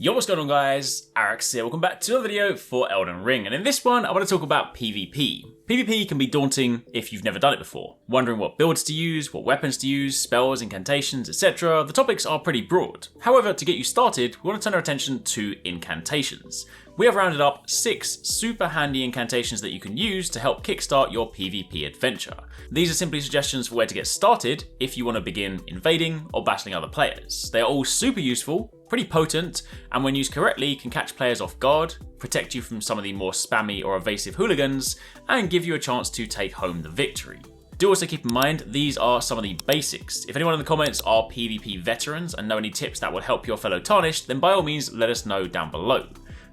Yo, what's going on guys? HyperX here, welcome back to another video for Elden Ring, and in this one I want to talk about PvP. PvP can be daunting if you've never done it before. Wondering what builds to use, what weapons to use, spells, incantations, etc. The topics are pretty broad. However, to get you started, we want to turn our attention to incantations. We have rounded up 6 super handy incantations that you can use to help kickstart your PvP adventure. These are simply suggestions for where to get started if you want to begin invading or battling other players. They are all super useful, pretty potent, and when used correctly can catch players off guard, protect you from some of the more spammy or evasive hooligans, and give you a chance to take home the victory. Do also keep in mind, these are some of the basics. If anyone in the comments are PvP veterans and know any tips that will help your fellow tarnished, then by all means let us know down below.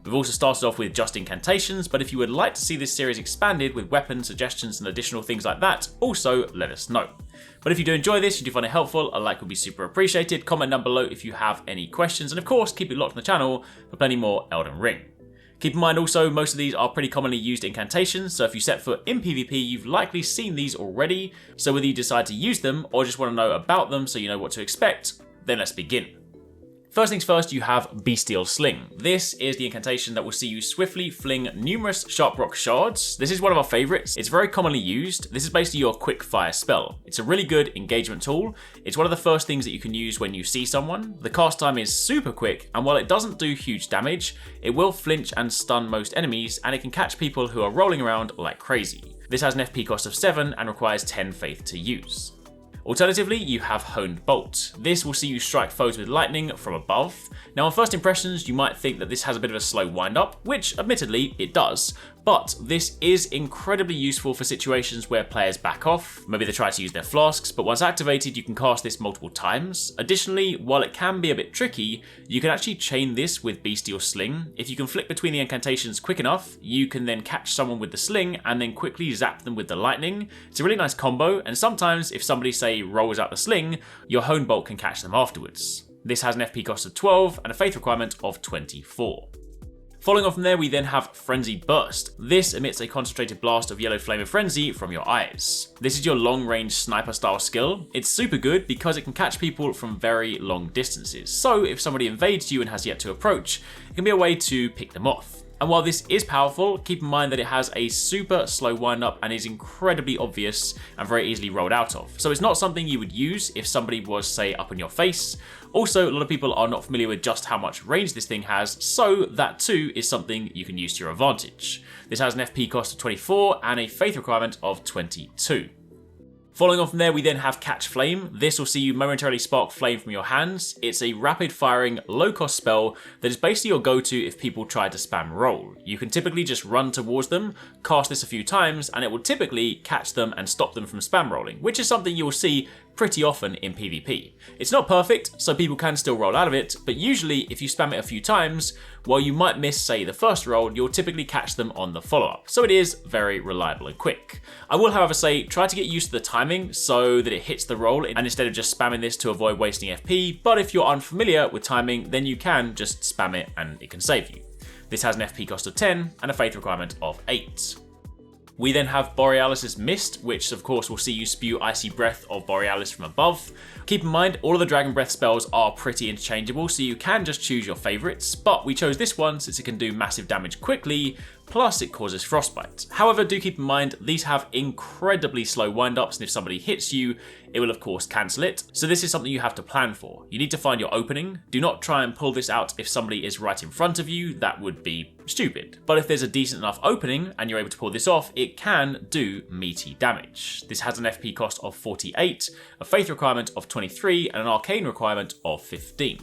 We've also started off with just incantations, but if you would like to see this series expanded with weapon suggestions and additional things like that, also let us know. But if you do enjoy this, you do find it helpful, a like would be super appreciated. Comment down below if you have any questions, and of course keep it locked on the channel for plenty more Elden Ring. Keep in mind also, most of these are pretty commonly used incantations, so if you set foot in PvP, you've likely seen these already, so whether you decide to use them or just want to know about them so you know what to expect, then let's begin. First things first, you have Steel Sling. This is the incantation that will see you swiftly fling numerous sharp rock shards. This is one of our favorites. It's very commonly used. This is basically your quick fire spell. It's a really good engagement tool. It's one of the first things that you can use when you see someone. The cast time is super quick, and while it doesn't do huge damage, it will flinch and stun most enemies, and it can catch people who are rolling around like crazy. This has an FP cost of 7 and requires 10 faith to use. Alternatively, you have Honed Bolt. This will see you strike foes with lightning from above. Now on first impressions, you might think that this has a bit of a slow wind up, which admittedly it does, but this is incredibly useful for situations where players back off. Maybe they try to use their flasks, but once activated you can cast this multiple times. Additionally, while it can be a bit tricky, you can actually chain this with Steel Sling. If you can flick between the incantations quick enough, you can then catch someone with the sling and then quickly zap them with the lightning. It's a really nice combo, and sometimes if somebody say rolls out the sling, your Honed Bolt can catch them afterwards. This has an FP cost of 12 and a faith requirement of 24. Following on from there, we then have Frenzy Burst. This emits a concentrated blast of yellow flame of frenzy from your eyes. This is your long-range sniper style skill. It's super good because it can catch people from very long distances. So if somebody invades you and has yet to approach, it can be a way to pick them off. And while this is powerful, keep in mind that it has a super slow wind up and is incredibly obvious and very easily rolled out of. So it's not something you would use if somebody was, say, up in your face. Also, a lot of people are not familiar with just how much range this thing has, so that too is something you can use to your advantage. This has an FP cost of 24 and a faith requirement of 22. Following on from there, we then have Catch Flame. This will see you momentarily spark flame from your hands. It's a rapid-firing, low-cost spell that is basically your go-to if people try to spam roll. You can typically just run towards them, cast this a few times, and it will typically catch them and stop them from spam rolling, which is something you will see pretty often in PvP. It's not perfect, so people can still roll out of it, but usually if you spam it a few times, while you might miss, say, the first roll, you'll typically catch them on the follow-up. So it is very reliable and quick. I will, however, say try to get used to the timing so that it hits the roll, and instead of just spamming this to avoid wasting FP, but if you're unfamiliar with timing, then you can just spam it and it can save you. This has an FP cost of 10 and a faith requirement of 8. We then have Borealis Mist, which of course will see you spew icy breath of Borealis from above. Keep in mind, all of the Dragon Breath spells are pretty interchangeable, so you can just choose your favourites, but we chose this one since it can do massive damage quickly, plus it causes frostbite. However, do keep in mind, these have incredibly slow wind-ups, and if somebody hits you, it will of course cancel it, so this is something you have to plan for. You need to find your opening. Do not try and pull this out if somebody is right in front of you, that would be stupid. But if there's a decent enough opening and you're able to pull this off, it can do meaty damage. This has an FP cost of 48, a faith requirement of 23, and an arcane requirement of 15.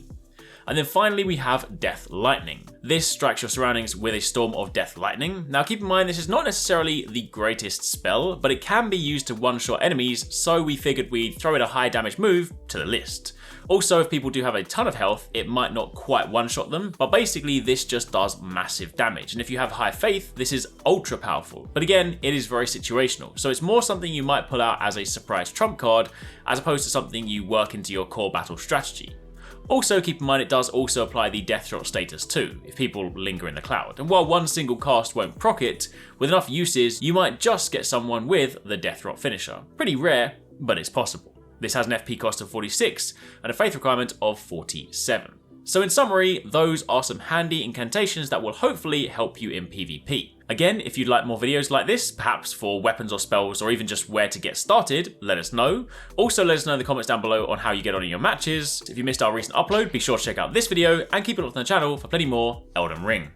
And then finally we have Death Lightning. This strikes your surroundings with a storm of death lightning. Now keep in mind, this is not necessarily the greatest spell, but it can be used to one-shot enemies, so we figured we'd throw in a high damage move to the list. Also, if people do have a ton of health, it might not quite one-shot them, but basically this just does massive damage. And if you have high faith, this is ultra powerful. But again, it is very situational, so it's more something you might pull out as a surprise trump card, as opposed to something you work into your core battle strategy. Also keep in mind it does also apply the death shot status too, if people linger in the cloud. And while one single cast won't proc it, with enough uses you might just get someone with the death rot finisher. Pretty rare, but it's possible. This has an FP cost of 46 and a faith requirement of 47. So in summary, those are some handy incantations that will hopefully help you in PvP. Again, if you'd like more videos like this, perhaps for weapons or spells, or even just where to get started, let us know. Also, let us know in the comments down below on how you get on in your matches. If you missed our recent upload, be sure to check out this video and keep it up on the channel for plenty more Elden Ring.